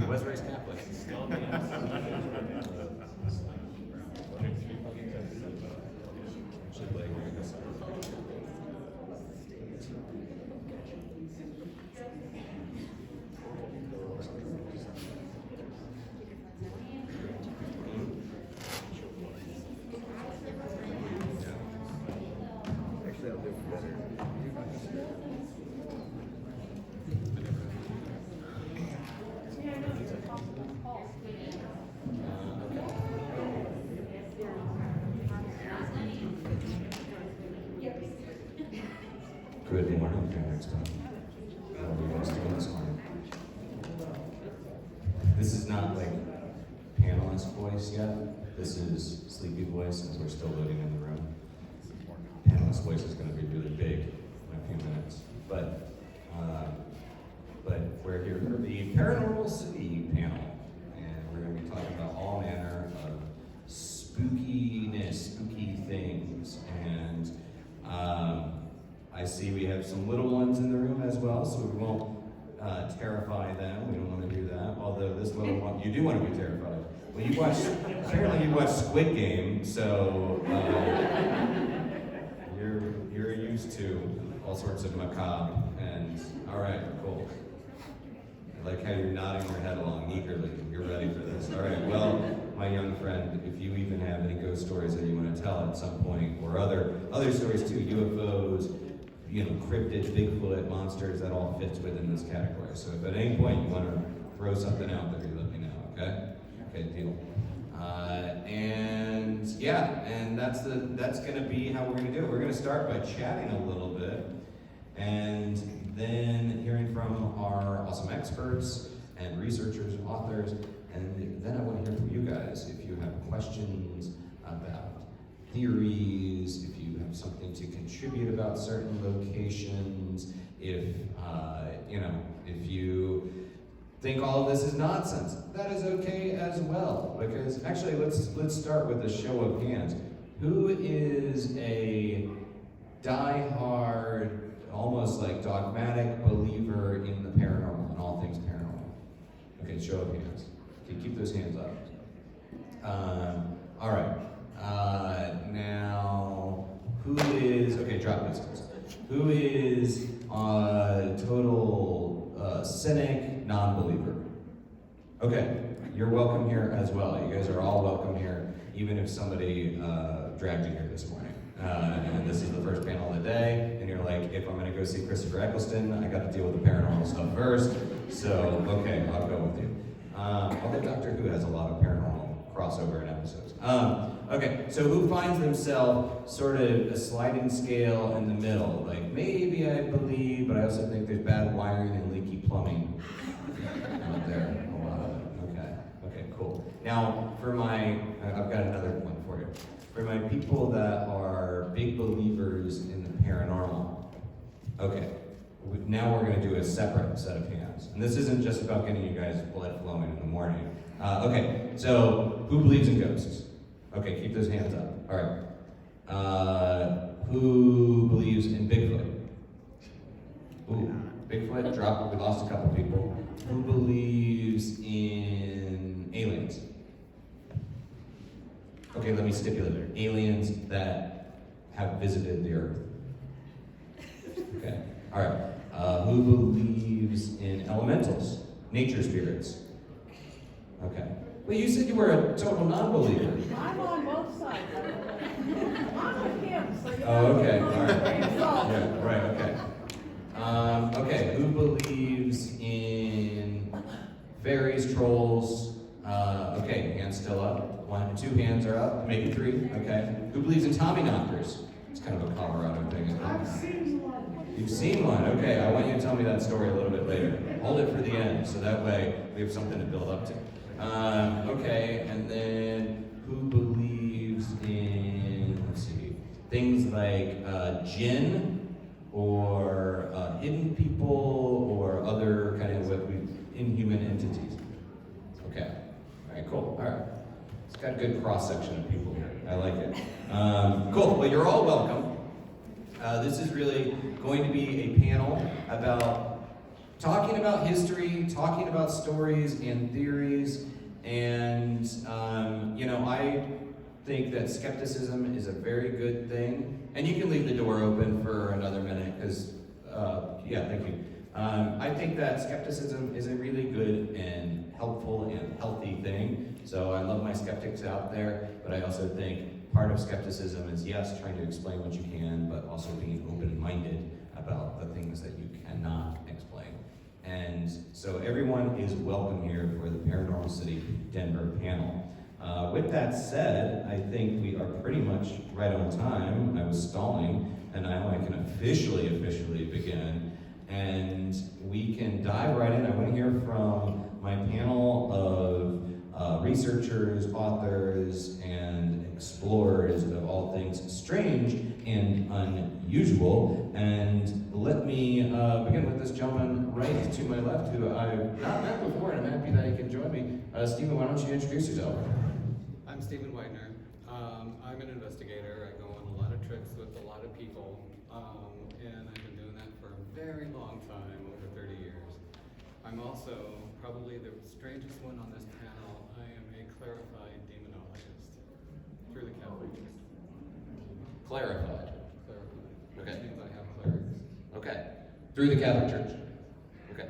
Was raised Catholic. Actually, I'll do it better. Good morning, FanExpo. How are you guys doing this morning? This is not like panelist voice yet. This is sleepy voice as we're still living in the room. Panelist voice is going to be really big in a few minutes. But we're here for the Paranormal City panel. And we're going to be talking about all manner of spookiness, spooky things. And I see we have some little ones in the room as well, so we won't terrify them. We don't want to do that. Although this little one, you do want to be terrified. Well, you watched, apparently you watched Squid Game, so you're used to all sorts of macabre. And all right, cool. I like how you're nodding your head along eagerly. You're ready for this. All right. Well, my young friend, if you even have any ghost stories that you want to tell at some point, or other stories too, UFOs, cryptids, Bigfoot, monsters, that all fits within this category. So if at any point you want to throw something out there, you let me know, okay? Okay, deal. And that's gonna be how we're gonna do it. We're gonna start by chatting a little bit, and then hearing from our awesome experts and researchers, authors, and then I want to hear from you guys if you have questions about theories, if you have something to contribute about certain locations, if you think all of this is nonsense, that is okay as well. Because actually, let's start with a show of hands. Who is a die-hard, almost like dogmatic believer in the paranormal and all things paranormal? Okay, show of hands. Okay, keep those hands up. All right. Now, who is, okay, drop distance. Who is total cynic, non-believer? Okay, you're welcome here as well. You guys are all welcome here, even if somebody dragged you here this morning. And this is the first panel of the day, and you're like, if I'm gonna go see Christopher Eccleston, I gotta deal with the paranormal stuff first. So, okay, I'll go with you. Although Doctor Who has a lot of paranormal crossover in episodes. Okay, so who finds themselves sort of a sliding scale in the middle? Like, maybe I believe, but I also think there's bad wiring and leaky plumbing out there. A lot of it. Okay, cool. Now, I've got another one for you. For my people that are big believers in the paranormal, okay, now we're going to do a separate set of hands. And this isn't just about getting you guys blood flowing in the morning. Okay, so who believes in ghosts? Okay, keep those hands up. All right. Who believes in Bigfoot? Ooh, Bigfoot, drop. We lost a couple people. Who believes in aliens? Okay, let me stipulate there. Aliens that have visited the Earth. Okay, all right. Who believes in elementals, nature spirits? Okay. Well, you said you were a total non-believer. I'm on both sides. I'm with him, so you Oh, okay. All right. right. Yeah, right, okay. Okay, who believes in fairies, trolls? Okay, hands still up. 1, 2 hands are up, maybe 3. Okay. Who believes in Tommy knockers? It's kind of a Colorado thing, isn't it? I've seen one. You've seen one. Okay, I want you to tell me that story a little bit later. Hold it for the end, so that way we have something to build up to. Okay, and then who believes in, let's see, things like jinn or hidden people or other kind of inhuman entities? Okay, all right, cool, all right. It's got a good cross-section of people here. I like it. Cool, well, you're all welcome. This is really going to be a panel about talking about history, talking about stories and theories, and I think that skepticism is a very good thing. And you can leave the door open for another minute, because, thank you. I think that skepticism is a really good and helpful and healthy thing. So I love my skeptics out there, but I also think part of skepticism is, yes, trying to explain what you can, but also being open-minded about the things that you cannot explain. And so everyone is welcome here for the Paranormal City Denver panel. With that said, I think we are pretty much right on time. I was stalling, and now I can officially begin. And we can dive right in. I want to hear from my panel of researchers, authors, and explorers of all things strange and unusual. And let me begin with this gentleman right to my left, who I've not met before, and I'm happy that he can join me. Stephen, why don't you introduce yourself? I'm Stephen Weidner. I'm an investigator. I go on a lot of trips with a lot of people, and I've been doing that for a very long time, over 30 years. I'm also probably the strangest one on this panel. I am a clarified demonologist through the Catholic Church. Clarified. Clarified. Okay. Which means I have clerics. Okay. Through the Catholic Church. Okay.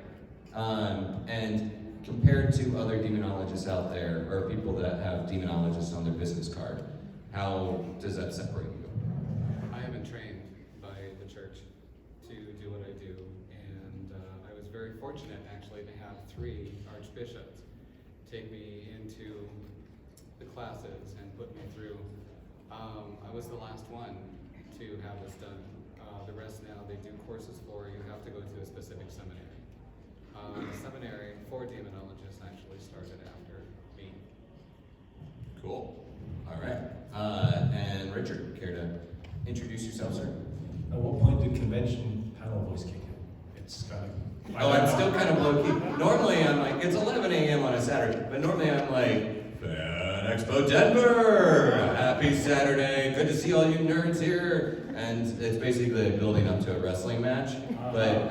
And compared to other demonologists out there, or people that have demonologists on their business card, how does that separate you? I have been trained by the church to do what I do, and I was very fortunate actually to have 3 archbishops take me into the classes and put me through. I was the last one to have this done. The rest now they do courses for. You have to go to a specific seminary. The seminary for demonologists actually started after me. Cool. All right. And Richard, care to introduce yourself, sir? At what point did convention panel voice kick in? It's kind of... I'm still kind of low-key. Normally I'm like, it's 11 a.m. on a Saturday, but normally I'm like, FanExpo Denver! Happy Saturday, good to see all you nerds here. And it's basically building up to a wrestling match. But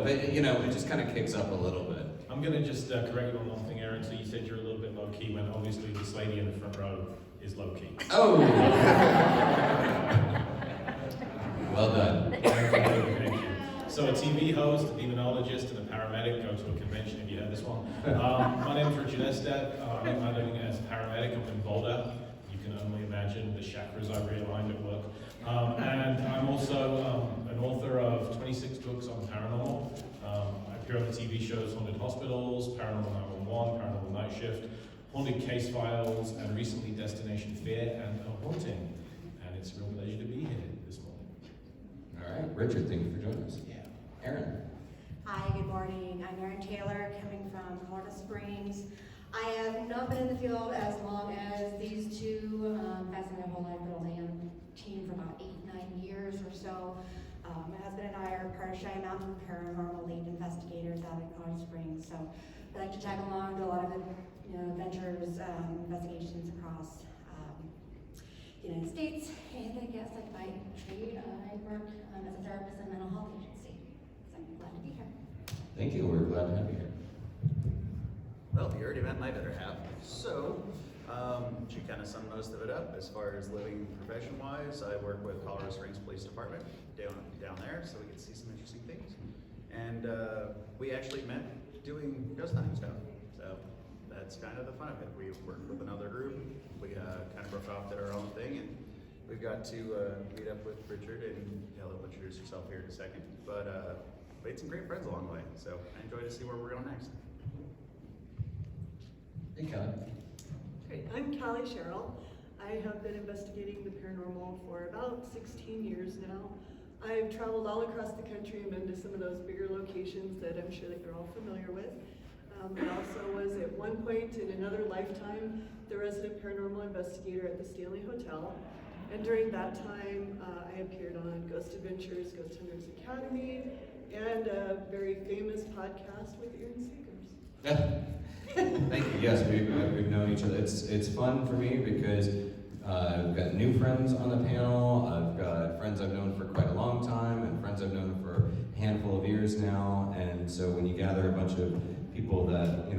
it just kind of kicks up a little bit. I'm going to just correct you on one thing, Aaron. So you said you're a little bit low-key, when obviously this lady in the front row is low-key. Oh! Well done. Thank you. So a TV host, a demonologist, and a paramedic go to a convention, if you had this one. My name is Richard Estep. I'm living as a paramedic up in Boulder. You can only imagine the chakras I've realigned at work. And I'm also an author of 26 books on paranormal. I appear on the TV shows Haunted Hospitals, Paranormal 911, Paranormal Night Shift, Haunted Case Files, and recently Destination Fear and A Haunting. And it's a real pleasure to be here this morning. All right, Richard, thank you for joining us. Yeah. Aaron. Hi, good morning. I'm Erin Taylor, coming from Colorado Springs. I have not been in the field as long as these two. As my whole life, but only on team for about 8-9 years or so. My husband and I are part of Cheyenne Mountain Paranormal Lead Investigators out in Colorado Springs. So we like to tag along to a lot of adventures, investigations across the United States. And I guess like my trade, I work as a therapist in a mental health agency. So I'm glad to be here. Thank you, we're glad to have you here. Well, you already met my better half. So, she kind of summed most of it up. As far as living profession-wise, I work with Colorado Springs Police Department down there, so we get to see some interesting things. And we actually met doing ghost hunting stuff. So that's kind of the fun of it. We worked with another group. We kind of broke off, did our own thing, and we got to meet up with Richard, and he'll introduce yourself here in a second. But made some great friends along the way. So I enjoy to see where we're going next. Hey, Kelly. Great. I'm Callea Sherrill. I have been investigating the paranormal for about 16 years now. I've traveled all across the country and been to some of those bigger locations that I'm sure that you're all familiar with. I also was at one point in another lifetime the resident paranormal investigator at the Stanley Hotel. And during that time, I appeared on Ghost Adventures, Ghost Hunters Academy, and a very famous podcast with Aaron Sagers. Thank you. Yes, we've known each other. It's fun for me because I've got new friends on the panel. I've got friends I've known for quite a long time and friends I've known for handful of years now, and so when you gather a bunch of people that,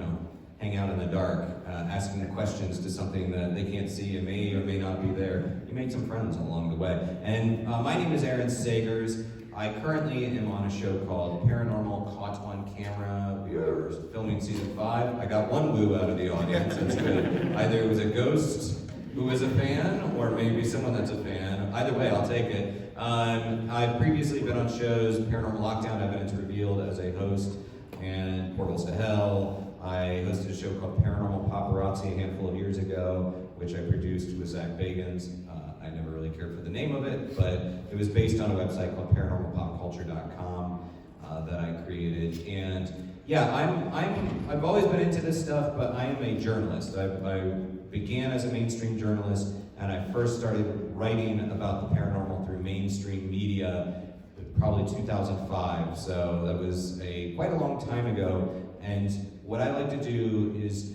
hang out in the dark, asking questions to something that they can't see and may or may not be there, you make some friends along the way. And my name is Aaron Sagers. I currently am on a show called Paranormal Caught on Camera. We are filming season 5. I got one woo out of the audience, that's good. Either it was a ghost who is a fan, or maybe someone that's a fan. Either way, I'll take it. I've previously been on shows, Paranormal Lockdown, Evidence Revealed as a host, and Portals to Hell. I hosted a show called Paranormal Paparazzi a handful of years ago, which I produced with Zach Bagans. I never really cared for the name of it, but it was based on a website called paranormalpopculture.com that I created. And yeah, I've always been into this stuff, but I am a journalist. I began as a mainstream journalist, and I first started writing about the paranormal through mainstream media probably 2005. So that was quite a long time ago. And what I like to do is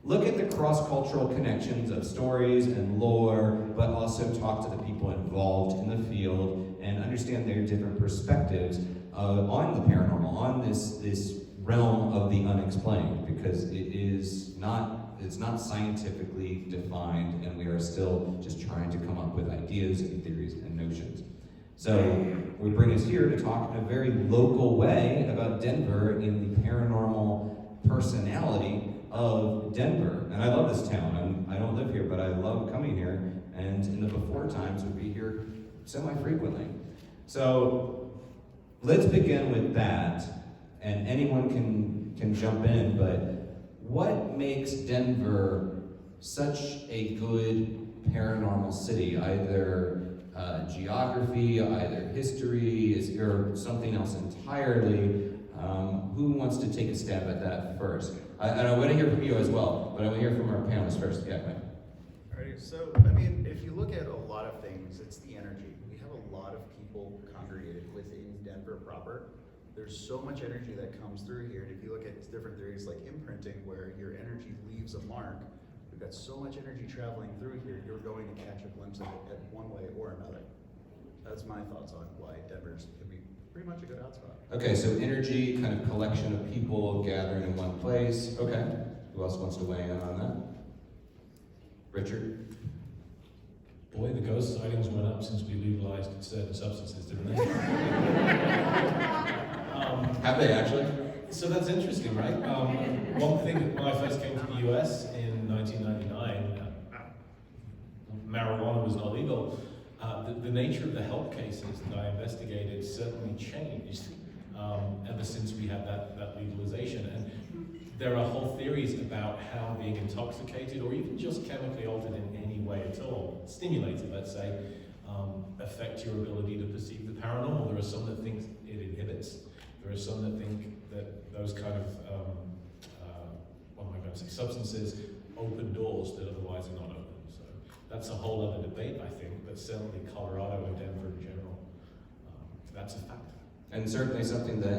look at the cross-cultural connections of stories and lore, but also talk to the people involved in the field and understand their different perspectives on the paranormal, on this realm of the unexplained, because it's not scientifically defined, and we are still just trying to come up with ideas and theories and notions. So we bring us here to talk in a very local way about Denver in the paranormal personality of Denver. And I love this town. I don't live here, but I love coming here, and in the before times would be here semi-frequently. So let's begin with that, and anyone can jump in, but what makes Denver such a good paranormal city? Either geography, either history, or something else entirely? Who wants to take a stab at that first? And I want to hear from you as well, but I want to hear from our panelists first. Yeah, Mike. Alrighty, so, if you look at a lot of things, it's the energy. We have a lot of people congregated within Denver proper. There's so much energy that comes through here, and if you look at different theories like imprinting, where your energy leaves a mark, we've got so much energy traveling through here, you're going to catch a glimpse of it at one way or another. That's my thoughts on why Denver's can be pretty much a good hotspot. Okay, so energy, kind of collection of people gathering in one place. Okay, who else wants to weigh in on that? Richard? Boy, the ghost sightings went up since we legalized certain substances, didn't they? Have they actually? So that's interesting, right? One thing, when I first came to the US in 1999, marijuana was not legal. The nature of the health cases that I investigated certainly changed ever since we had that legalization. And there are whole theories about how being intoxicated, or even just chemically altered in any way at all, stimulated, let's say, affect your ability to perceive the paranormal. There are some that think it inhibits. There are some that think that those kind of, substances open doors that otherwise are not open. So that's a whole other debate, I think, but certainly Colorado and Denver in general, that's a fact. And certainly something that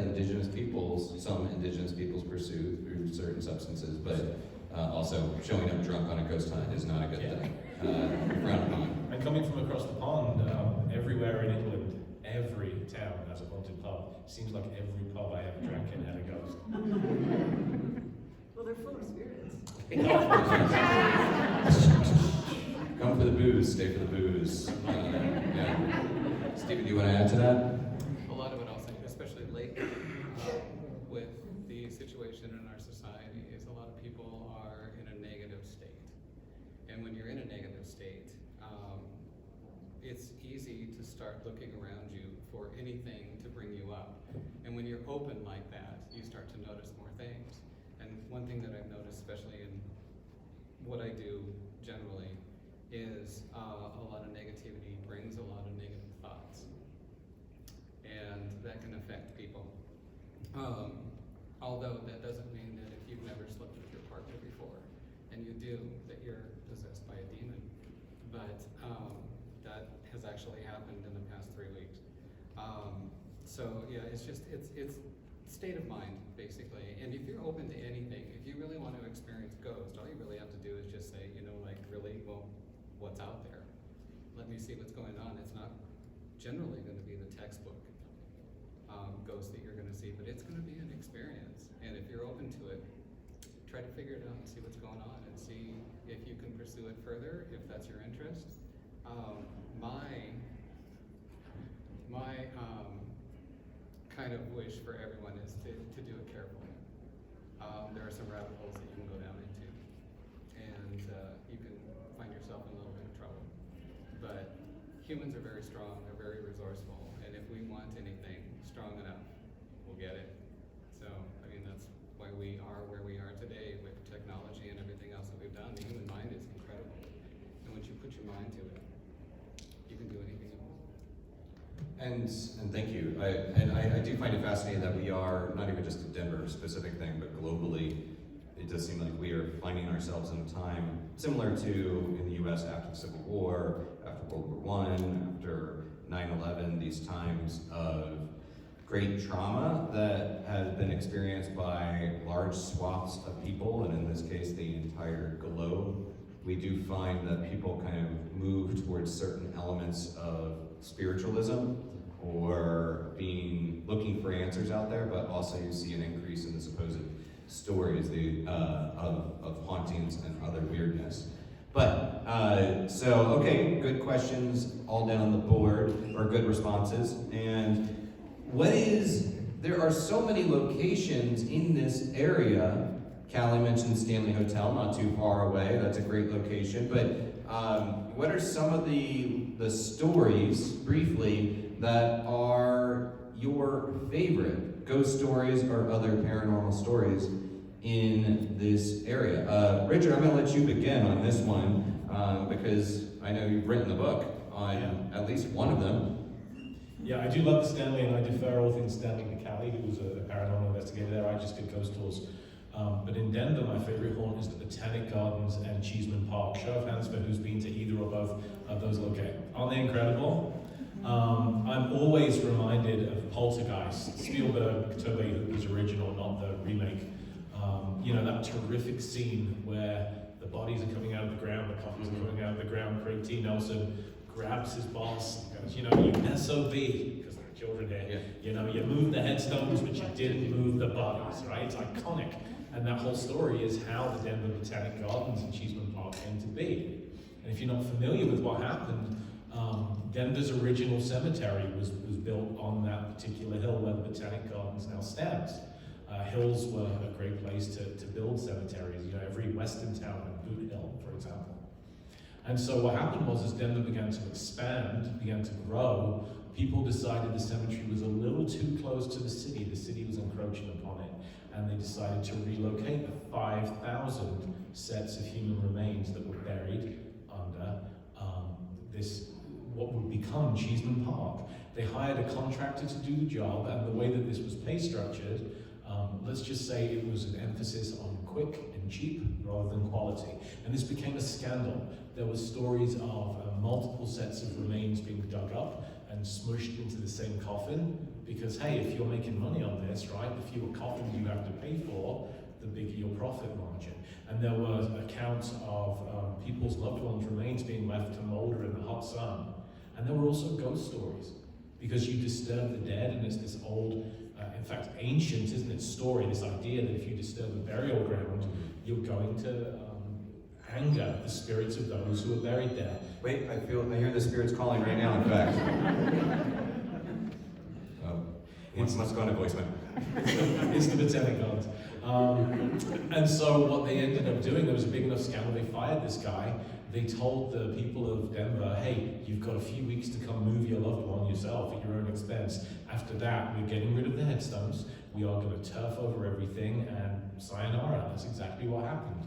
some indigenous peoples pursue through certain substances, but also showing up drunk on a ghost hunt is not a good thing. Frowned upon. And coming from across the pond, everywhere in England, every town has a haunted pub. Seems like every pub I ever drank in had a ghost. Well, they're full of spirits. Come for the booze, stay for the booze. Yeah. Stephen, do you want to add to that? A lot of it, I'll say, especially lately, with the situation in our society, is a lot of people are in a negative state. And when you're in a negative state, it's easy to start looking around you for anything to bring you up. And when you're open like that, you start to notice more things. And one thing that I've noticed, especially in what I do generally, is a lot of negativity brings a lot of negative thoughts. And that can affect people. Although that doesn't mean that if you've never slept with your partner before, and you do, that you're possessed by a demon. But that has actually happened in the past 3 weeks. So yeah, it's state of mind, basically. And if you're open to anything, if you really want to experience ghosts, all you really have to do is just say, really, well, what's out there? Let me see what's going on. It's not generally going to be the textbook. ghost that you're going to see, but it's going to be an experience. And if you're open to it, try to figure it out and see what's going on and see if you can pursue it further, if that's your interest. My kind of wish for everyone is to do it carefully. There are some rabbit holes that you can go down into, and you can find yourself in a little bit of trouble. But humans are very strong, they're very resourceful, and if we want anything strong enough, we'll get it. So, I mean, that's why we are where we are today with technology and everything else that we've done. The human mind is incredible. And once you put your mind to it, you can do anything you want. And thank you. I do find it fascinating that we are, not even just a Denver specific thing, but globally, it does seem like we are finding ourselves in a time similar to in the US after the Civil War, after World War I, after 9/11, these times of great trauma that has been experienced by large swaths of people, and in this case, the entire globe. We do find that people kind of move towards certain elements of spiritualism or looking for answers out there, but also you see an increase in the supposed stories of hauntings and other weirdness. But, okay, good questions all down the board, or good responses. And there are so many locations in this area. Callie mentioned Stanley Hotel, not too far away. That's a great location. But what are some of the stories, briefly, that are your favorite ghost stories or other paranormal stories in this area? Richard, I'm going to let you begin on this one because I know you've written the book on at least one of them. Yeah, I do love the Stanley, and I defer all things Stanley to Callie, who was a paranormal investigator there. I just did ghost tours. But in Denver, my favorite haunt is the Botanic Gardens and Cheeseman Park. Show of hands for who's been to either or both of those locations. Aren't they incredible? I'm always reminded of Poltergeist, Spielberg, Tobe's original, not the remake. That terrific scene where the bodies are coming out of the ground, the coffins are coming out of the ground. Craig T. Nelson grabs his boss and goes, you SOB, because there are children here. Yeah. You moved the headstones, but you didn't move the bodies, right? It's iconic. And that whole story is how the Denver Botanic Gardens and Cheeseman Park came to be. And if you're not familiar with what happened, Denver's original cemetery was built on that particular hill where the Botanic Gardens now stands. Hills were a great place to build cemeteries. Every western town had Boot Hill, for example. And so what happened was, as Denver began to expand, began to grow, people decided the cemetery was a little too close to the city. The city was encroaching upon it. And they decided to relocate the 5,000 sets of human remains that were buried under what would become Cheeseman Park. They hired a contractor to do the job, and the way that this was pay structured, let's just say it was an emphasis on quick and cheap rather than quality. And this became a scandal. There were stories of multiple sets of remains being dug up and smushed into the same coffin, because hey, if you're making money on this, right, the fewer coffins you have to pay for, the bigger your profit margin. And there were accounts of people's loved ones' remains being left to molder in the hot sun. And there were also ghost stories, because you disturb the dead, and it's this old, in fact ancient, isn't it, story, this idea that if you disturb a burial ground, you're going to anger the spirits of those who are buried there. Wait, I hear the spirits calling right now, in fact. It must go into voicemail. It's the Botanic Gardens. And so what they ended up doing, there was a big enough scandal, they fired this guy. They told the people of Denver, hey, you've got a few weeks to come move your loved one yourself at your own expense. After that, we're getting rid of the headstones. We are going to turf over everything, and sayonara. That's exactly what happened.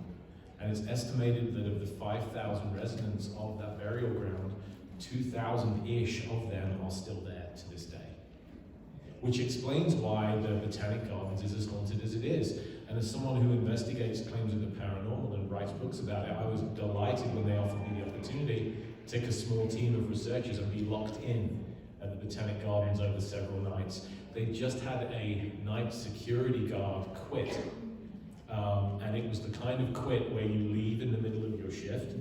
And it's estimated that of the 5,000 residents of that burial ground, 2,000-ish of them are still there to this day. Which explains why the Botanic Gardens is as haunted as it is. And as someone who investigates claims of the paranormal and writes books about it, I was delighted when they offered me the opportunity to take a small team of researchers and be locked in at the Botanic Gardens over several nights. They just had a night security guard quit. And it was the kind of quit where you leave in the middle of your shift.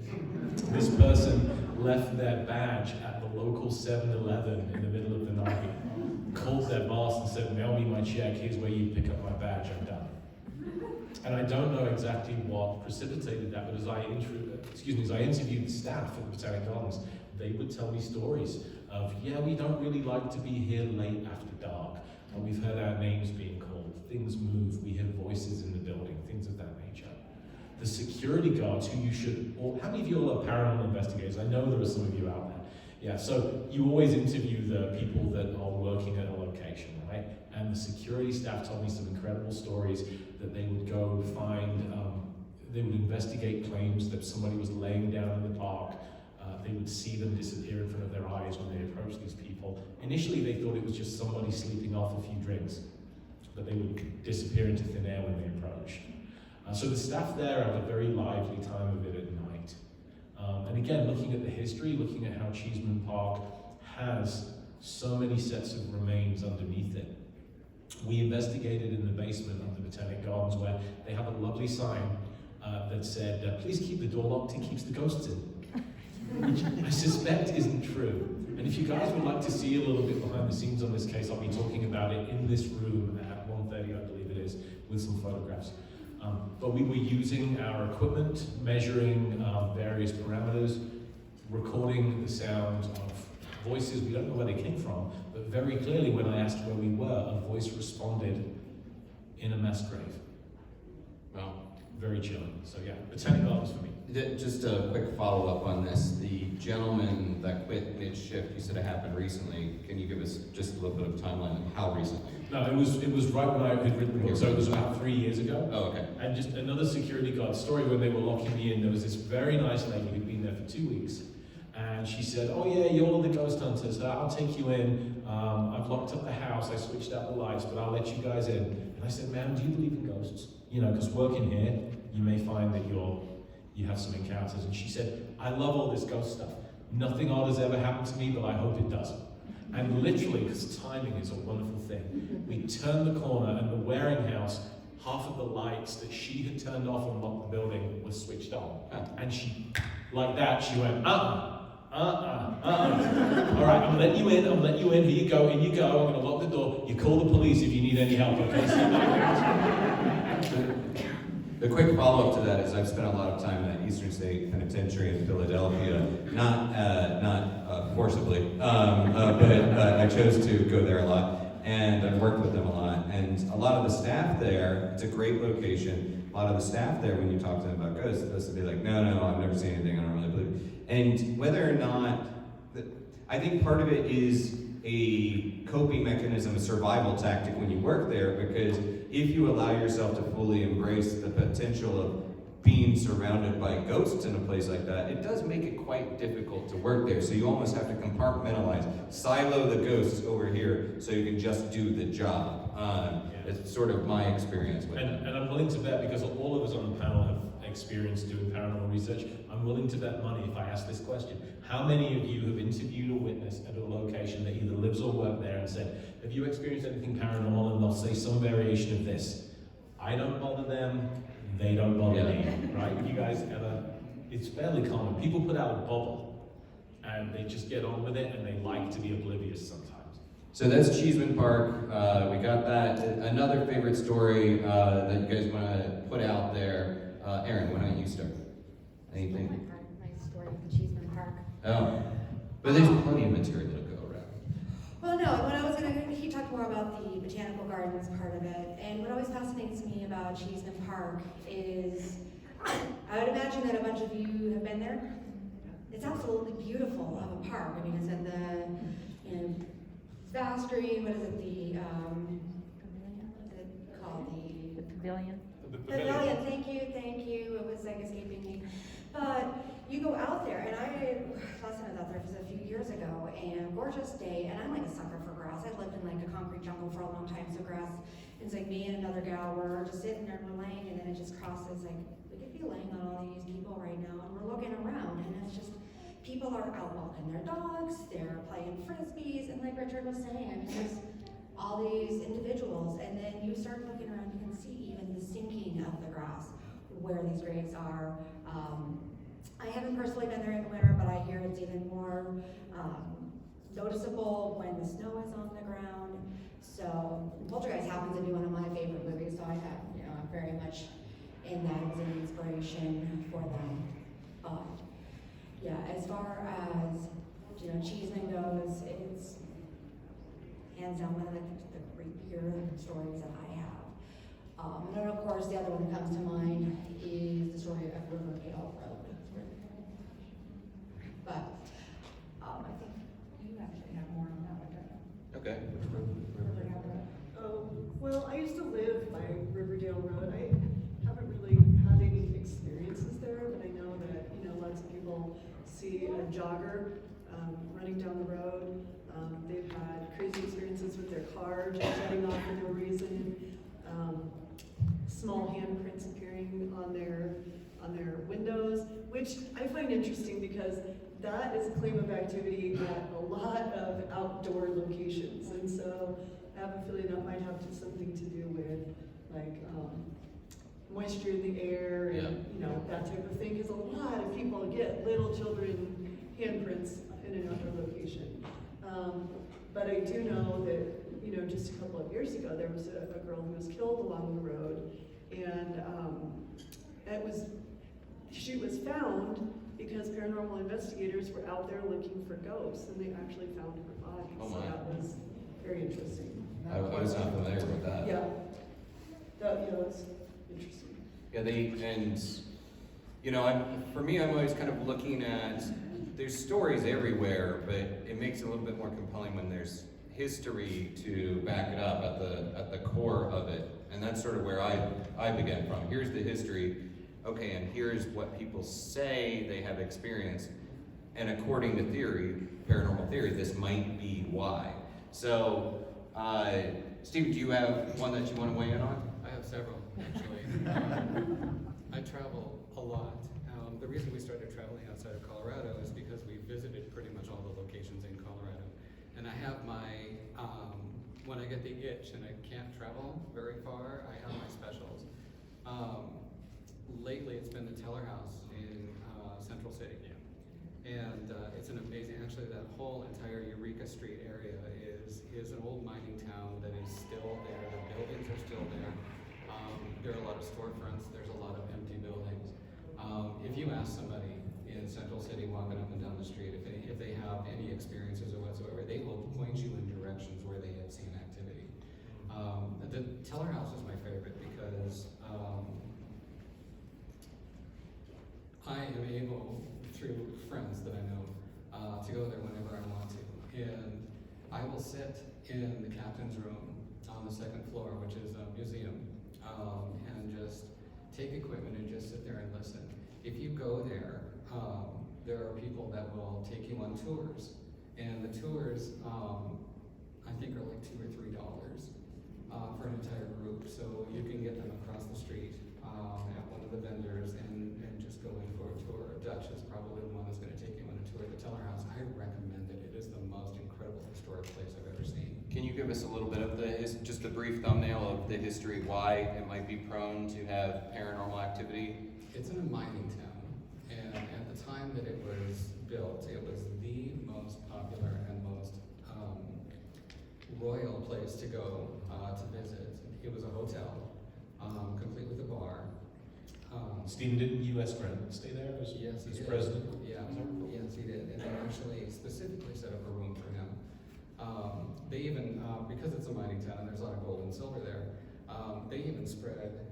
This person left their badge at the local 7-Eleven in the middle of the night. called their boss and said, mail me my check, here's where you pick up my badge, I'm done. And I don't know exactly what precipitated that, but as I interviewed the staff at the Botanic Gardens, they would tell me stories of, yeah, we don't really like to be here late after dark, and we've heard our names being called, things move, we hear voices in the building, things of that nature. The security guards who you should, or how many of you all are paranormal investigators? I know there are some of you out there. Yeah, so you always interview the people that are working at a location, right? And the security staff told me some incredible stories that they would go find, they would investigate claims that somebody was laying down in the park. They would see them disappear in front of their eyes when they approached these people. Initially, they thought it was just somebody sleeping off a few drinks, but they would disappear into thin air when they approached. So the staff there have a very lively time of it at night. And again, looking at the history, looking at how Cheeseman Park has so many sets of remains underneath it. We investigated in the basement of the Botanic Gardens where they have a lovely sign that said, please keep the door locked, it keeps the ghosts in. Which I suspect isn't true. And if you guys would like to see a little bit behind the scenes on this case, I'll be talking about it in this room at 1:30, I believe it is, with some photographs. But we were using our equipment, measuring various parameters, recording the sound of voices. We don't know where they came from, but very clearly when I asked where we were, a voice responded in a mass grave. Well, very chilling. So yeah, Botanic Gardens for me. just a quick follow-up on this. The gentleman that quit mid-shift, you said it happened recently. Can you give us just a little bit of timeline of how recently? No, it was right when I had written the book, so it was about 3 years ago. Oh, okay. And just another security guard story when they were locking me in. There was this very nice lady who'd been there for 2 weeks. And she said, oh yeah, you're all the ghost hunters. I'll take you in. I've locked up the house. I switched out the lights, but I'll let you guys in. And I said, ma'am, do you believe in ghosts? You know, because working here, you may find that you have some encounters. And she said, I love all this ghost stuff. Nothing odd has ever happened to me, but I hope it doesn't. And literally, because timing is a wonderful thing, we turned the corner and the Waring house, half of the lights that she had turned off and locked the building was switched on. And she, like that, she went, all right, I'm letting you in, here you go, I'm gonna lock the door. You call the police if you need any help, okay? The quick follow-up to that is I've spent a lot of time at Eastern State Penitentiary in Philadelphia, not forcibly, but I chose to go there a lot, and I've worked with them a lot, and a lot of the staff there, it's a great location, a lot of the staff there, when you talk to them about ghosts, they'll be like, no, I've never seen anything, I don't really believe it. And whether or not, I think part of it is a coping mechanism, a survival tactic when you work there, because if you allow yourself to fully embrace the potential of being surrounded by ghosts in a place like that, it does make it quite difficult to work there. So you almost have to compartmentalize, silo the ghosts over here so you can just do the job. It's sort of my experience with it. And I'm willing to bet, because all of us on the panel have experience doing paranormal research, I'm willing to bet money if I ask this question. How many of you have interviewed a witness at a location that either lives or works there and said, have you experienced anything paranormal? And they'll say some variation of this. I don't bother them, they don't bother me, right? You guys ever, it's fairly common. People put out a bubble and they just get on with it and they like to be oblivious sometimes. So that's Cheeseman Park. We got that. Another favorite story that you guys want to put out there. Aaron, why don't you start? Anything? Nice story of the Cheeseman Park. Oh, but there's plenty of material to go around. Well, no, he talked more about the botanical gardens part of it, and what always fascinates me about Cheeseman Park is, I would imagine that a bunch of you have been there. It's absolutely beautiful of a park. I mean, it's at the, vast green, what is it, what is it called? The pavilion. Pavilion, thank you, it was like escaping me. But you go out there, and last time I was out there was a few years ago, and gorgeous day, and I'm like a sucker for grass. I've lived in like a concrete jungle for a long time, so grass, it's like me and another gal, we're just sitting there and we're laying, and then it just crosses, like, we could be laying on all these people right now, and we're looking around, and it's just, people are out walking their dogs, they're playing frisbees, and like Richard was saying, there's all these individuals, and then you start looking around, you can see even the sinking of the grass, where these graves are. I haven't personally been there in the winter, but I hear it's even more noticeable when the snow is on the ground. So Poltergeist happens to be one of my favorite movies, so I have, I'm very much in that as an inspiration for them. But yeah, as far as Cheeseman goes, it's hands down one of the creepier stories that I have. And then of course the other one that comes to mind is the story of Riverdale Road. But I think you actually have more on that one, don't you? Okay. Riverdale Road. Oh, well, I used to live by Riverdale Road. I haven't really had any experiences there, but I know that, lots of people see a jogger running down the road. They've had crazy experiences with their car just shutting off for no reason. Small handprints appearing on their windows, which I find interesting because that is a claim of activity at a lot of outdoor locations. And so I have a feeling that might have something to do with like moisture in the air and that type of thing, because a lot of people get little children handprints in an outdoor location. But I do know that just a couple of years ago there was a girl who was killed along the road, and she was found because paranormal investigators were out there looking for ghosts, and they actually found her body. Oh so my. that was very interesting. I was not familiar with that. Yeah, that was interesting. Yeah, for me, I'm always kind of looking at, there's stories everywhere, but it makes it a little bit more compelling when there's history to back it up at the core of it. And that's sort of where I began from. Here's the history, okay, and here's what people say they have experienced. And according to theory, paranormal theory, this might be why. So, Steve, do you have one that you want to weigh in on? I have several, actually. I travel a lot. The reason we started traveling outside of Colorado is because we visited pretty much all the locations in Colorado. And I have my, when I get the itch and I can't travel very far, I have my specials. Lately it's been the Teller House in Central City. And it's an amazing, actually that whole entire Eureka Street area is an old mining town that is still there. The buildings are still there. There are a lot of storefronts, there's a lot of empty buildings. If you ask somebody in Central City walking up and down the street, if they have any experiences or whatsoever, they will point you in directions where they have seen activity. The Teller House is my favorite because I am able, through friends that I know, to go there whenever I want to. And I will sit in the captain's room on the second floor, which is a museum, and just take equipment and just sit there and listen. If you go there, there are people that will take you on tours, and the tours, I think, are like $2 or $3 for an entire group. So you can get them across the street at one of the vendors and just go in for a tour. Dutch is probably the one that's going to take you on a tour of the Teller House. I recommend it. It is the most incredible historic place I've ever seen. Can you give us a little bit of just a brief thumbnail of the history, why it might be prone to have paranormal activity? It's in a mining town, and at the time that it was built, it was the most popular and most royal place to go to visit. It was a hotel, complete with a bar. Stephen, didn't U.S. Grant stay there as Yes, he did. president? Yeah, yes, he did. And they actually specifically set up a room for him. They even, because it's a mining town and there's a lot of gold and silver there, they even spread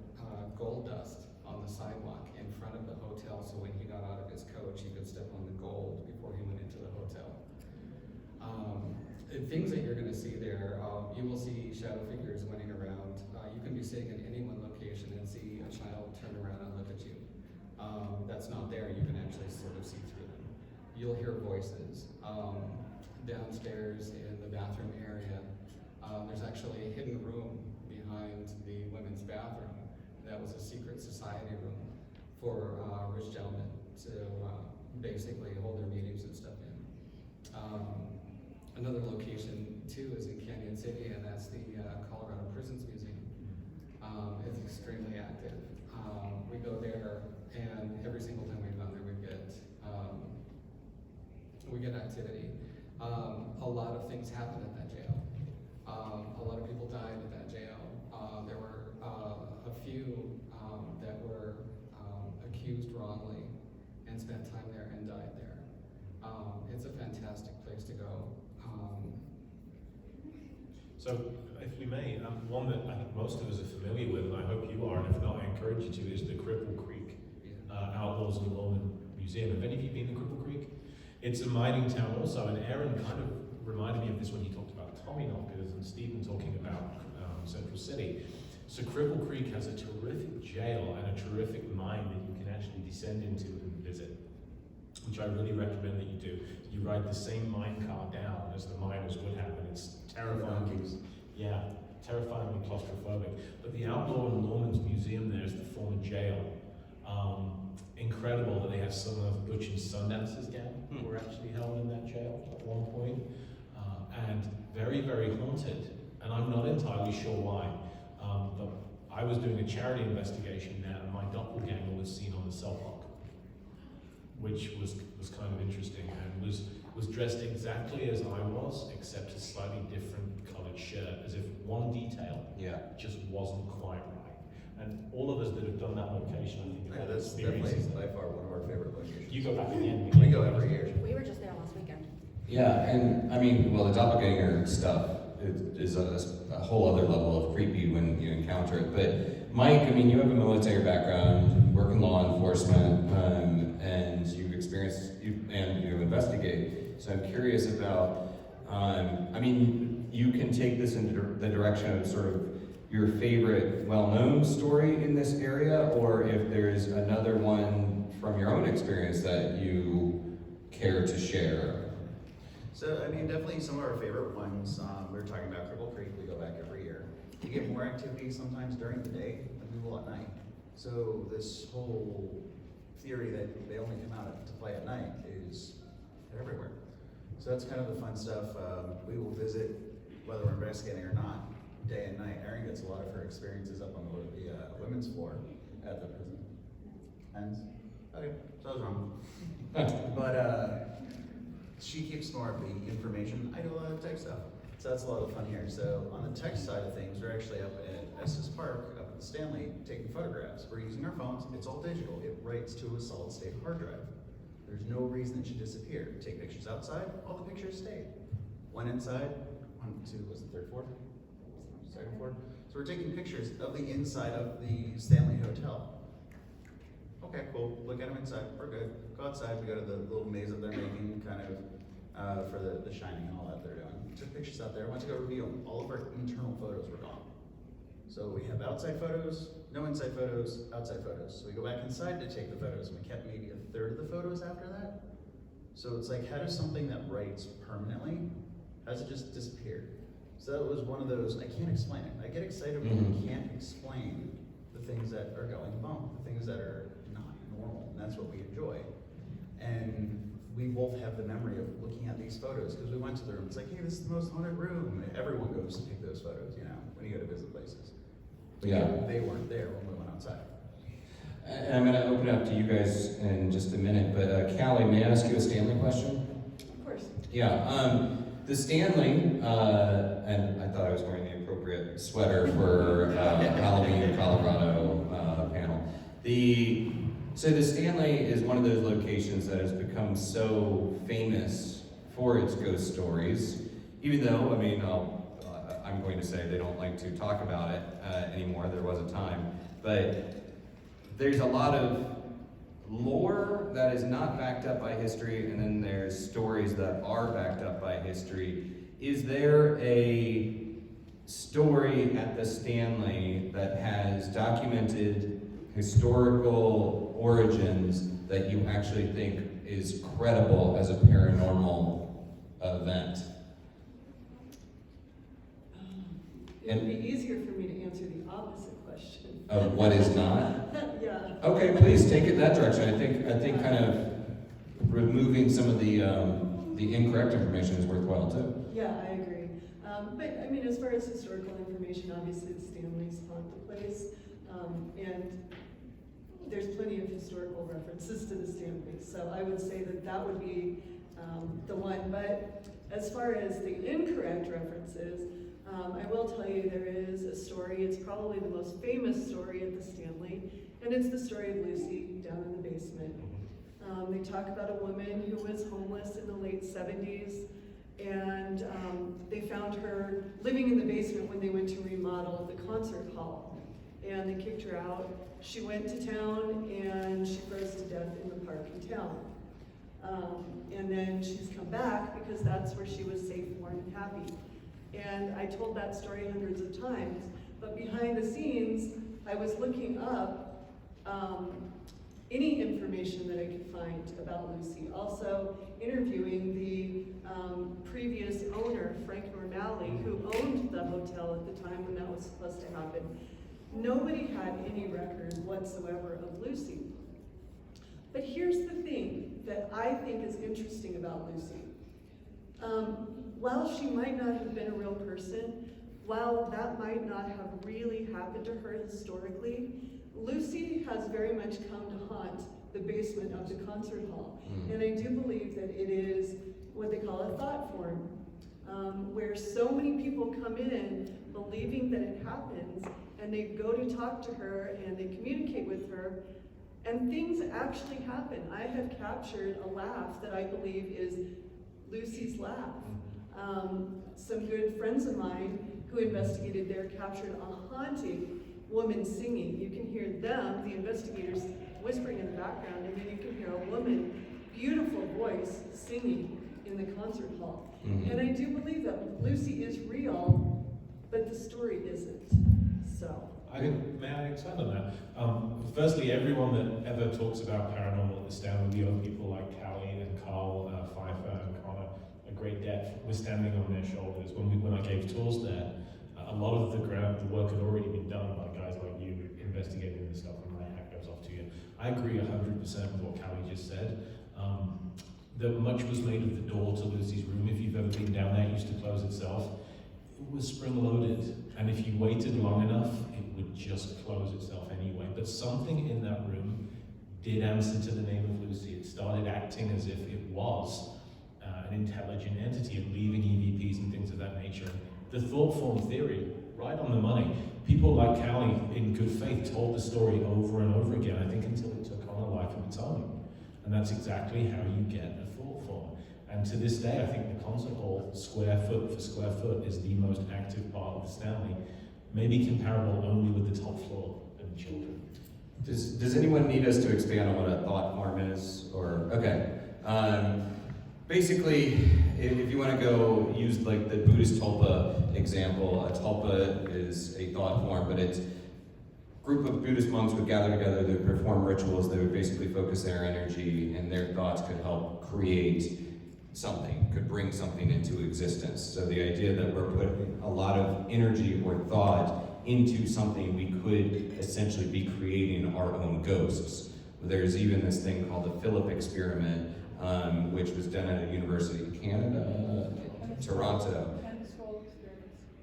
gold dust on the sidewalk in front of the hotel, so when he got out of his coach, he could step on the gold before he went into the hotel. Things that you're going to see there, you will see shadow figures running around. You can be sitting in any one location and see a child turn around and look at you. That's not there. You can actually sort of see through them. You'll hear voices. Downstairs in the bathroom area, there's actually a hidden room behind the women's bathroom. That was a secret society room for rich gentlemen to basically hold their meetings and stuff in. Another location too is in Canyon City, and that's the Colorado Prisons Museum. It's extremely active. We go there, and every single time we've gone there, we get activity. A lot of things happen at that jail. A lot of and spent time there and died there. It's a fantastic place to go. So, if we may, one that I think most of us are familiar with, and I hope you are, and if not, I encourage you to, is the Cripple Creek Outlaws and Lawmen Museum. Have any of you been to Cripple Creek? It's a mining town also, and Aaron kind of reminded me of this when he talked about Tommyknockers and Stephen talking about Central City. So Cripple Creek has a terrific jail and a terrific mine that you can actually descend into and visit, which I really recommend that you do. You ride the same mine car down as the miners would have, and it's terrifying. Yeah, terrifyingly claustrophobic. But the Outlaw and Lawmen's Museum there is the former jail. Incredible that they have some of Butch and Sundance's gang who were actually held in that jail at one point. And very, very haunted. And I'm not entirely sure why. But I was doing a charity investigation there, and my doppelganger was seen on the cell block, which was kind of interesting, and was dressed exactly as I was, except a slightly different colored shirt, as if one detail just wasn't quite right. And all of us that have done that location, I think, have That's definitely experiences. by far one of our favorite locations. You go back again. We go every year. We were just there last weekend. Yeah, and I mean, well, the doppelganger stuff is a whole other level of creepy when you encounter it. But Mike, I mean, you have a military background, work in law enforcement, and you investigate. So I'm curious about, I mean, you can take this into the direction of sort of your favorite well-known story in this area, or if there's another one from your own experience that you care to share. So, I mean, definitely some of our favorite ones. We were talking about Cripple Creek. We go back every year. You get more activity sometimes during the day than we will at night. So this whole theory that they only come out to play at night is everywhere. So that's kind of the fun stuff. We will visit, whether we're investigating or not, day and night. Erin gets a lot of her experiences up on the women's floor at the prison. And okay, so I was wrong. But she keeps more of the information. I do a lot of tech stuff. So that's a lot of fun here. So on the tech side of things, we're actually up at Estes Park, up at the Stanley, taking photographs. We're using our phones. It's all digital. It writes to a solid state hard drive. There's no reason it should disappear. Take pictures outside, all the pictures stayed. One inside, was it third floor? Second floor? So we're taking pictures of the inside of the Stanley Hotel. Okay, cool. Look at them inside. We're good. Go outside. We go to the little maze that they're making, kind of for the Shining and all that they're doing. Took pictures out there. Went to go review them. All of our internal photos were gone. So we have outside photos, no inside photos, outside photos. So we go back inside to take the photos, and we kept maybe a third of the photos after that. So it's like, how does something that writes permanently, how does it just disappear? So that was one of those, I can't explain it. I get excited when you can't explain the things that are going wrong, the things that are not normal, and that's what we enjoy. And we both have the memory of looking at these photos, because we went to the room, it's like, hey, this is the most haunted room. Everyone goes to take those photos, you know, when you go to visit places. But they weren't there when we went outside. And I'm going to open it up to you guys in just a minute, but Callea, may I ask you a Stanley question? Of course. Yeah, the Stanley, and I thought I was wearing the appropriate sweater for Halloween Colorado panel. So the Stanley is one of those locations that has become so famous for its ghost stories, even though, I mean, I'm going to say they don't like to talk about it anymore. There was a time, but there's a lot of lore that is not backed up by history, and then there's stories that are backed up by history. Is there a story at the Stanley that has documented historical origins that you actually think is credible as a paranormal event? It would be easier for me to answer the opposite question. Of what is not? Yeah. Okay, please take it that direction. I think kind of removing some of the incorrect information is worthwhile too. Yeah, I agree. But I mean, as far as historical information, obviously the Stanleys haunt the place, and there's plenty of historical references to the Stanleys. So I would say that would be the one. But as far as the incorrect references, I will tell you there is a story. It's probably the most famous story at the Stanley, and it's the story of Lucy down in the basement. They talk about a woman who was homeless in the late 70s, and they found her living in the basement when they went to remodel the concert hall. And they kicked her out. She went to town and she froze to death in the park in town. And then she's come back because that's where she was safe, warm, and happy. And I told that story hundreds of times, but behind the scenes, I was looking up any information that I could find about Lucy. Also interviewing the previous owner, Frank Normale, who owned the hotel at the time when that was supposed to happen. Nobody had any record whatsoever of Lucy. But here's the thing that I think is interesting about Lucy. While she might not have been a real person, while that might not have really happened to her historically, Lucy has very much come to haunt the basement of the concert hall. And I do believe that it is what they call a thought form, where so many people come in believing that it happens, and they go to talk to her and they communicate with her, and things actually happen. I have captured a laugh that I believe is Lucy's laugh. Some good friends of mine who investigated there captured a haunting woman singing. You can hear them, the investigators, whispering in the background, and then you can hear a woman, beautiful voice, singing in the concert hall. And I do believe that Lucy is real, but the story isn't. So. May I expand on that? Firstly, everyone that ever talks about paranormal at the stand, we own people like Callie and Carl Pfeiffer and Connor, a great depth. We're standing on their shoulders. When I gave tours there, a lot of the work had already been done by guys like you investigating this stuff, and my hat goes off to you. I agree 100% with what Callie just said. That much was made of the door to Lucy's room. If you've ever been down there, it used to close itself. It was spring-loaded, and if you waited long enough, it would just close itself anyway. But something in that room did answer to the name of Lucy. It started acting as if it was an intelligent entity and leaving EVPs and things of that nature. The thought form theory, right on the money. People like Callie, in good faith, told the story over and over again, I think until it took on a life of its own. And that's exactly how you get a thought form. And to this day, I think the concert hall, square foot for square foot, is the most active part of the Stanley, maybe comparable only with the top floor and children. Does anyone need us to expand on what a thought form is? Or okay, basically, if you want to go use like the Buddhist tulpa example, a tulpa is a thought form, but it's a group of Buddhist monks would gather together, they would perform rituals, they would basically focus their energy, and their thoughts could help create something, could bring something into existence. So the idea that we're putting a lot of energy or thought into something, we could essentially be creating our own ghosts. There's even this thing called the Philip experiment, which was done at a university in Canada, Toronto.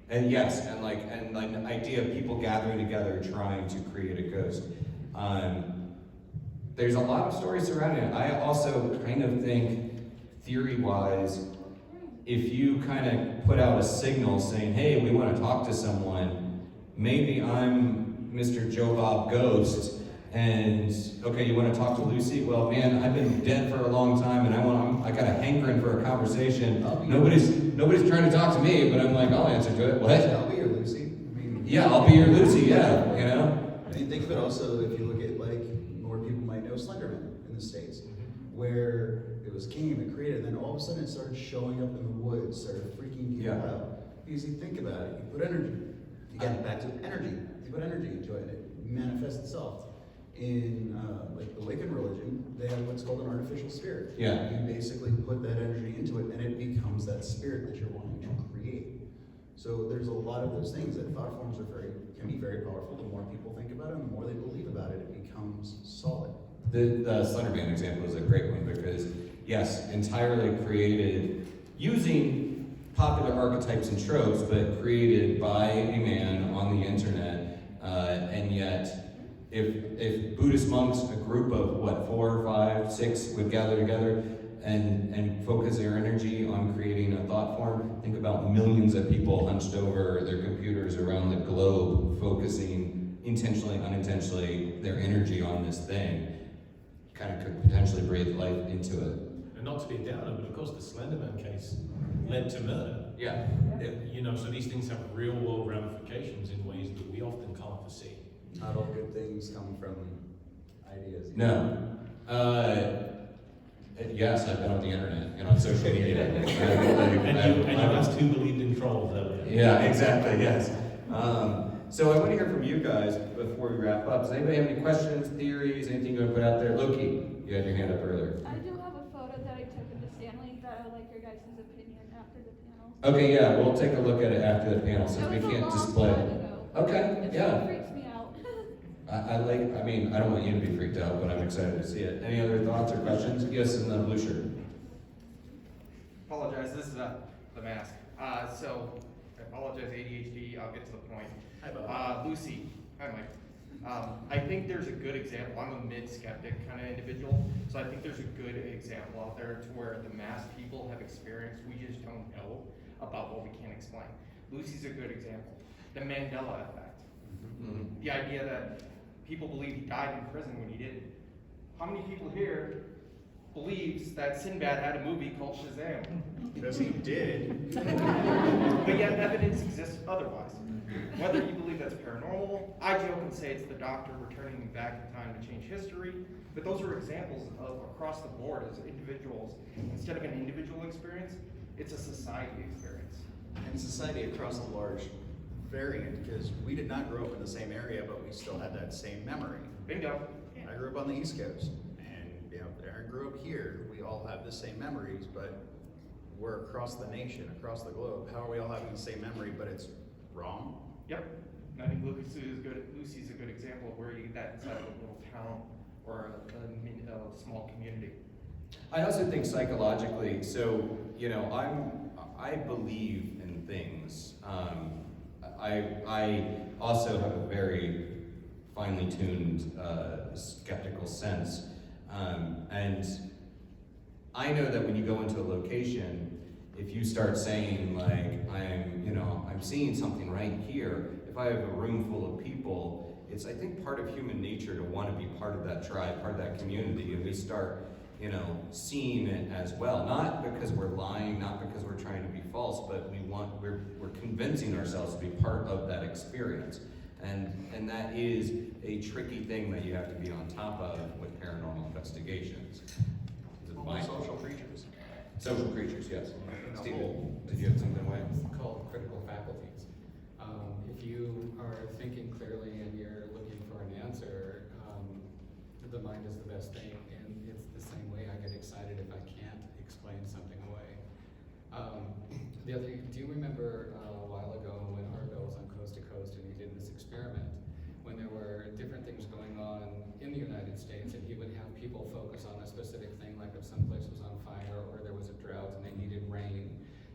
And yes, and like the idea of people gathering together trying to create a ghost. There's a lot of stories surrounding it. I also kind of think, theory-wise, if you kind of put out a signal saying, hey, we want to talk to someone, maybe I'm Mr. Joe Bob Ghost, and okay, you want to talk to Lucy? Well, man, I've been dead for a long time, and I got a hankering for a conversation. Nobody's trying to talk to me, but I'm like, I'll answer to it. What? I'll be your Lucy. I mean, yeah, I'll be your Lucy. Yeah, you know. I mean, think of it also if you look at like more people might know Slenderman in the States, where it was came and created, and then all of a sudden it started showing up in the woods, started freaking people out. Because you think about it, you put energy. Again, back to energy. You put energy into it, it manifests itself. In like the Wiccan religion, they have what's called an artificial spirit. Yeah. You basically put that energy into it, and it becomes that spirit that you're wanting to create. So there's a lot of those things that thought forms can be very powerful. The more people think about it, the more they believe about it, it becomes solid. The Slenderman example is a great one because, yes, entirely created using popular archetypes and tropes, but created by a man on the internet, and yet if Buddhist monks, a group of 4, 5, 6 would gather together and focus their energy on creating a thought form, think about millions of people hunched over their computers around the globe, focusing intentionally, unintentionally their energy on this thing. kind of could potentially breathe life into it. And not to be a downer, but of course the Slenderman case led to murder. Yeah. You know, so these things have real world ramifications in ways that we often can't foresee. Not all good things come from ideas. No. Yes, I've been on the internet and on social media. And you asked who believed in trolls earlier. Yeah, exactly, yes. So I want to hear from you guys before we wrap up. Does anybody have any questions, theories, anything you want to put out there? Loki, you had your hand up earlier. I do have a photo that I took of the Stanley that I would like your guys' opinion after the panel. Okay, yeah, we'll take a look at it after the panel since we That was a can't long display time it. ago. Okay, It yeah. still freaks me out. I don't want you to be freaked out, but I'm excited to see it. Any other thoughts or questions? Yes, in the blue shirt. Apologize, this is the mask. So, I apologize, ADHD, I'll get to the point. Hi, Bob. Lucy, hi Mike. I think there's a good example, I'm a mid-skeptic kind of individual, so I think there's a good example out there to where the mass people have experienced, we just don't know about what we can't explain. Lucy's a good example. The Mandela effect. Mm-hmm. The idea that people believe he died in prison when he didn't. How many people here believes that Sinbad had a movie called Shazam? Because he did. But yet evidence exists otherwise. Whether you believe that's paranormal, I joke and say it's the doctor returning back in time to change history, but those are examples of across the board as individuals. Instead of an individual experience, it's a society experience. And society across a large variant, because we did not grow up in the same area, but we still had that same memory. Bingo. I grew up on the East Coast, and Aaron grew up here. We all have the same memories, but we're across the nation, across the globe. How are we all having the same memory, but it's wrong? Yep. And I think Lucy's a good example of where you get that inside of a little town or a small community. I also think psychologically, so, I believe in things. I also have a very finely tuned skeptical sense. And I know that when you go into a location, if you start saying like, I'm seeing something right here, if I have a room full of people, it's, I think, part of human nature to want to be part of that tribe, part of that community, and we start, seeing it as well. Not because we're lying, not because we're trying to be false, but we're convincing ourselves to be part of that experience. And that is a tricky thing that you have to be on top of with paranormal investigations. Social creatures. Social creatures, yes. Stephen, did you have something to weigh? It's called critical faculties. If you are thinking clearly and you're looking for an answer, the mind is the best thing, and it's the same way I get excited if I can't explain something away. The other, do you remember a while ago when Argo was on Coast to Coast and he did this experiment when there were different things going on in the United States, and he would have people focus on a specific thing, like if some place was on fire or there was a drought and they needed rain,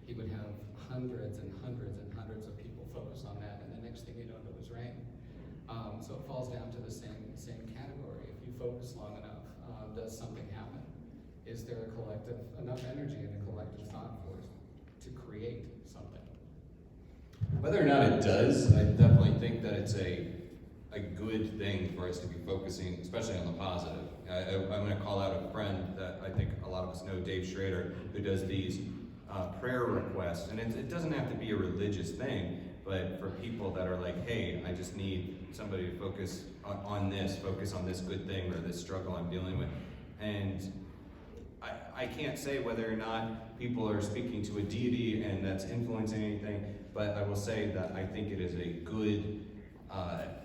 he would have hundreds and hundreds and hundreds of people focus on that, and the next thing you know, it was rain. So it falls down to the same category. If you focus long enough, does something happen? Is there enough energy in a collective thought force to create something? Whether or not it does, I definitely think that it's a good thing for us to be focusing, especially on the positive. I'm going to call out a friend that I think a lot of us know, Dave Schrader, who does these prayer requests. And it doesn't have to be a religious thing, but for people that are like, hey, I just need somebody to focus on this good thing or this struggle I'm dealing with. And I can't say whether or not people are speaking to a deity and that's influencing anything, but I will say that I think it is a good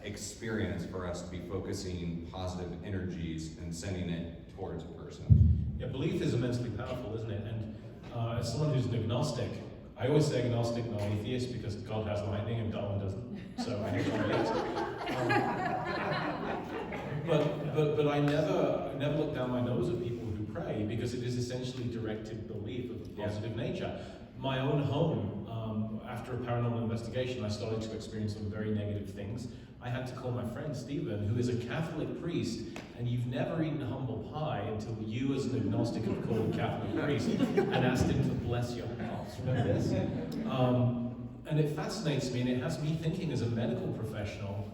experience for us to be focusing positive energies and sending it towards a person. Yeah, belief is immensely powerful, isn't it? And as someone who's an agnostic, I always say agnostic, not atheist, because God has lightning and Darwin doesn't. So I hate But I never look down my nose at people who pray, because it is essentially directed belief of a positive nature. My own home, after a paranormal investigation, I started to experience some very negative things. I had to call my friend Stephen, who is a Catholic priest, and you've never eaten humble pie until you as an agnostic have called a Catholic priest and asked him to bless your house. Remember this? And it fascinates me, and it has me thinking as a medical professional,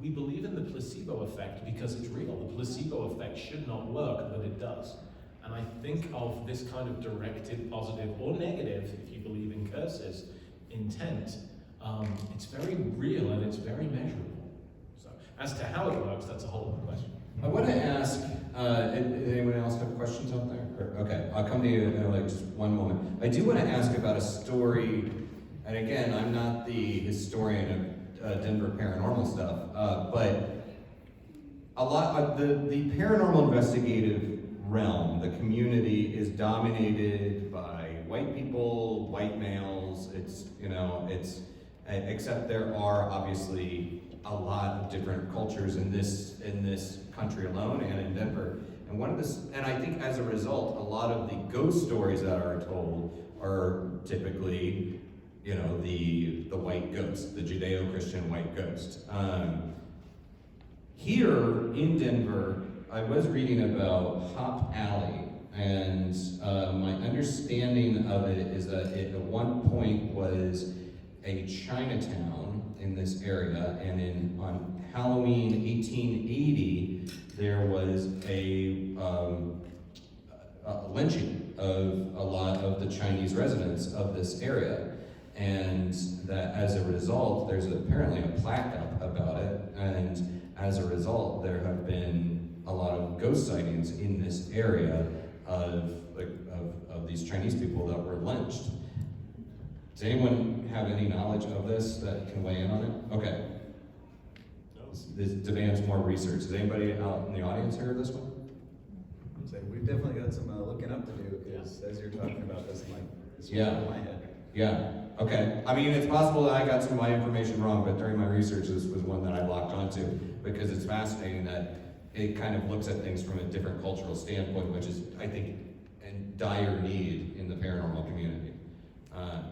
we believe in the placebo effect because it's real. The placebo effect should not work, but it does. And I think of this kind of directed, positive or negative, if you believe in curses, intent. It's very real and it's very measurable. So, as to how it works, that's a whole other question. I want to ask, anyone else have questions out there? Okay, I'll come to you in like just one moment. I do want to ask about a story, and again, I'm not the historian of Denver paranormal stuff, but a lot of the paranormal investigative realm, the community is dominated by white people, white males. It's, except there are obviously a lot of different cultures in this country alone and in Denver. And I think as a result, a lot of the ghost stories that are told are typically, the white ghost, the Judeo-Christian white ghost. Here in Denver, I was reading about Hop Alley, and my understanding of it is that it at one point was a Chinatown in this area, and on Halloween 1880, there was a lynching of a lot of the Chinese residents of this area. And that as a result, there's apparently a plaque up about it, and as a result, there have been a lot of ghost sightings in this area of these Chinese people that were lynched. Does anyone have any knowledge of this that can weigh in on it? Okay. This demands more research. Is anybody out in the audience heard of this one? So we've definitely got some looking up to do, because as you're talking about this, this was in my head. Yeah. Okay. I mean, it's possible that I got some of my information wrong, but during my research, this was one that I locked onto because it's fascinating that it kind of looks at things from a different cultural standpoint, which is, I think, in dire need in the paranormal community.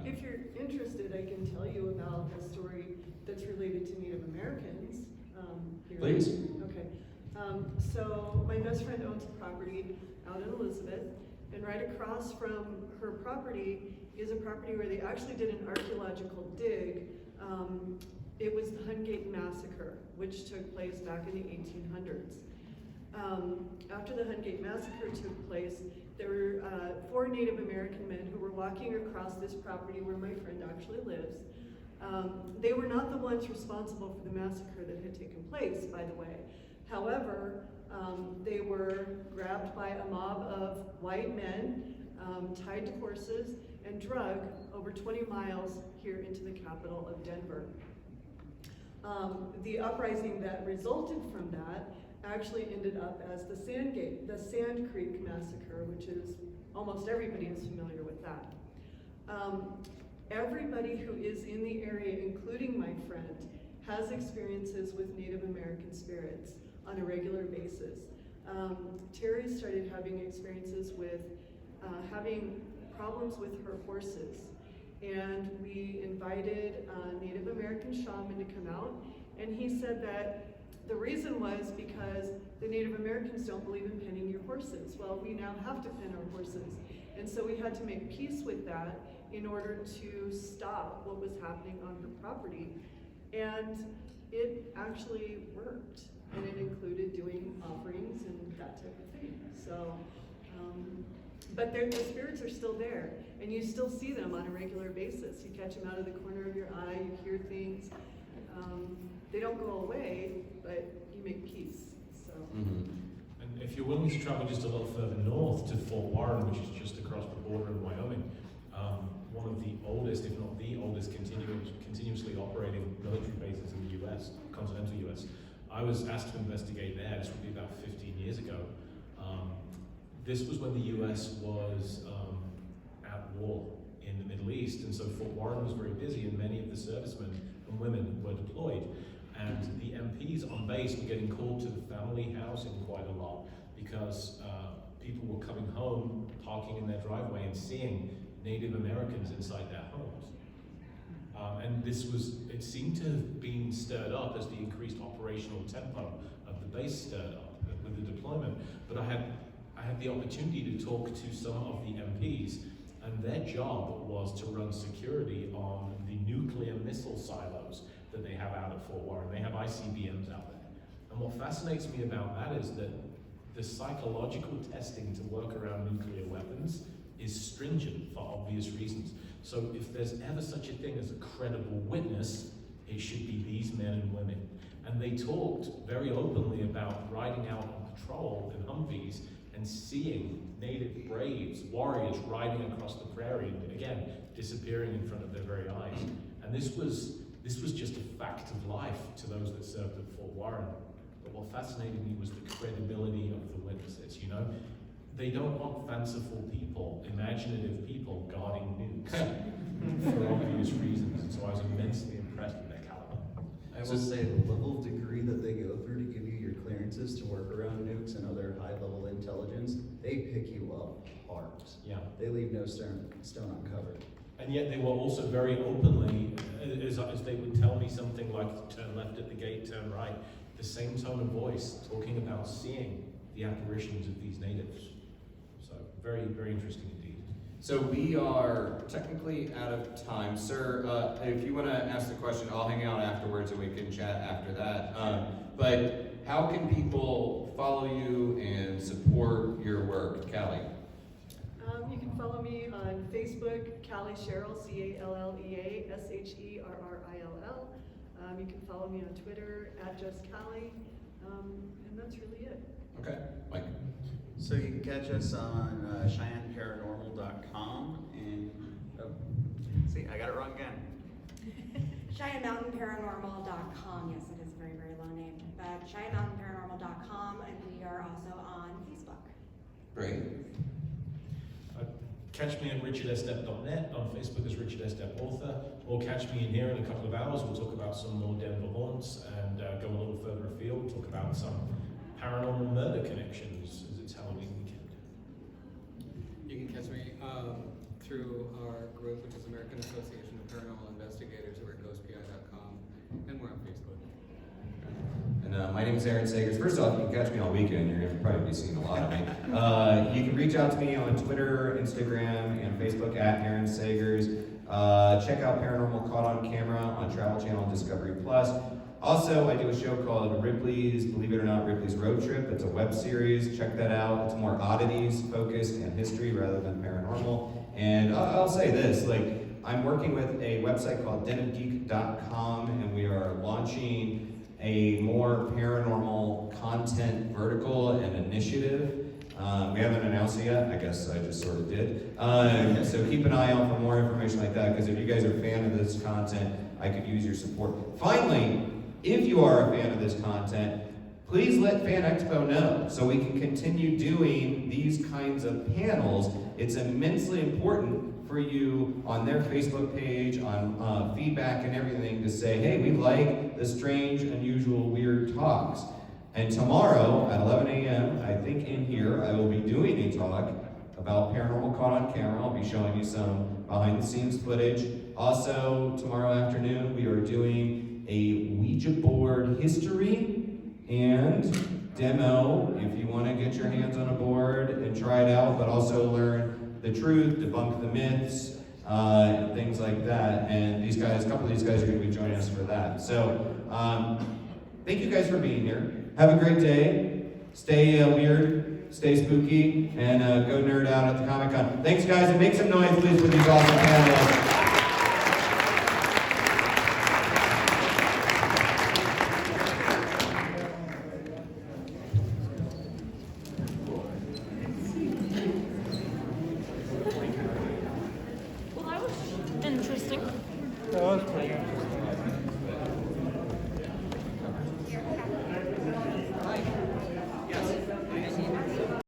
If you're interested, I can tell you about a story that's related to Native Americans. Here. Please. Okay. So my best friend owns a property out in Elizabeth, and right across from her property is a property where they actually did an archaeological dig. It was the Hungate Massacre, which took place back in the 1800s. After the Hungate Massacre took place, there were 4 Native American men who were walking across this property where my friend actually lives. They were not the ones responsible for the massacre that had taken place, by the way. However, they were grabbed by a mob of white men, tied to horses, and dragged over 20 miles here into the capital of Denver. The uprising that resulted from that actually ended up as the Sand Creek Massacre, which is, almost everybody is familiar with that. Everybody who is in the area, including my friend, has experiences with Native American spirits on a regular basis. Terry started having experiences with having problems with her horses, and we invited a Native American shaman to come out, and he said that the reason was because the Native Americans don't believe in penning your horses. Well, we now have to pen our horses, and so we had to make peace with that in order to stop what was happening on her property, and it actually worked, and it included doing offerings and that type of thing. So, but the spirits are still there, and you still see them on a regular basis. You catch them out of the corner of your eye, you hear things. They don't go away, but you make peace. So. And if you're willing to travel just a little further north to Fort Warren, which is just across the border in Wyoming, one of the oldest, if not the oldest, continuously operating military bases in the U.S., continental U.S. I was asked to investigate there. This would be about 15 years ago. This was when the U.S. was at war in the Middle East, and so Fort Warren was very busy, and many of the servicemen and women were deployed. And the MPs on base were getting called to the family housing quite a lot because people were coming home, parking in their driveway, and seeing Native Americans inside their homes. And it seemed to have been stirred up as the increased operational tempo of the base stirred up with the deployment. But I had the opportunity to talk to some of the MPs, and their job was to run security on the nuclear missile silos that they have out at Fort Warren. They have ICBMs out there. And what fascinates me about that is that the psychological testing to work around nuclear weapons is stringent for obvious reasons. So if there's ever such a thing as a credible witness, it should be these men and women. And they talked very openly about riding out on patrol in Humvees and seeing native braves, warriors riding across the prairie, and again, disappearing in front of their very eyes. And this was just a fact of life to those that served at Fort Warren. But what fascinated me was the credibility of the witnesses, you know? They don't want fanciful people, imaginative people guarding nukes for obvious reasons. And so I was immensely impressed with their caliber. I will say the level of degree that they go through to give you your clearances to work around nukes and other high-level intelligence, they pick you up hard. Yeah. They leave no stone uncovered. And yet they were also very openly, as they would tell me something like turn left at the gate, turn right, the same tone of voice, talking about seeing the apparitions of these natives. So very, very interesting indeed. So we are technically out of time. Sir, if you want to ask the question, I'll hang out afterwards and we can chat after that. But how can people follow you and support your work, Callea? You can follow me on Facebook, Callea Sherrill, Callea Sherrill. You can follow me on Twitter @justCallie, and that's really it. Okay, Mike. So you can catch us on CheyenneParanormal.com and, see, I got it wrong again. CheyenneMountainParanormal.com. Yes, it is a very, very long name. But CheyenneMountainParanormal.com, and we are also on Facebook. Great. Catch me at richardestep.net, on Facebook as Richard Estep Author, or catch me in here in a couple of hours. We'll talk about some more Denver haunts and go a little further afield, talk about some paranormal murder connections as it's Halloween weekend. You can catch me through our group, which is American Association of Paranormal Investigators. We're at ghostpi.com, and we're on Facebook. And my name is Aaron Sagers. First off, you can catch me all weekend. You're going to probably be seeing a lot of me. You can reach out to me on Twitter, Instagram, and Facebook at Aaron Sagers. Check out Paranormal Caught on Camera on Travel Channel and Discovery Plus. Also, I do a show called Ripley's, believe it or not, Ripley's Road Trip. It's a web series. Check that out. It's more oddities focused and history rather than paranormal. And I'll say this, like, I'm working with a website called denofgeek.com, and we are launching a more paranormal content vertical and initiative. We haven't announced it yet. I guess I just sort of did. So keep an eye out for more information like that, because if you guys are a fan of this content, I could use your support. Finally, if you are a fan of this content, please let FanExpo know so we can continue doing these kinds of panels. It's immensely important for you on their Facebook page, on feedback and everything, to say, hey, we like the strange, unusual, weird talks. And tomorrow at 11 a.m., I think in here, I will be doing a talk about Paranormal Caught on Camera. I'll be showing you some behind-the-scenes footage. Also, tomorrow afternoon, we are doing a Ouija board history and demo if you want to get your hands on a board and try it out, but also learn the truth, debunk the myths, and things like that. And these guys, a couple of these guys are going to be joining us for that. So, thank you guys for being here. Have a great day. Stay weird, stay spooky, and go nerd out at the Comic-Con. Thanks, guys, and make some noise, please, for these awesome panelists. Well, that was interesting. That was pretty interesting.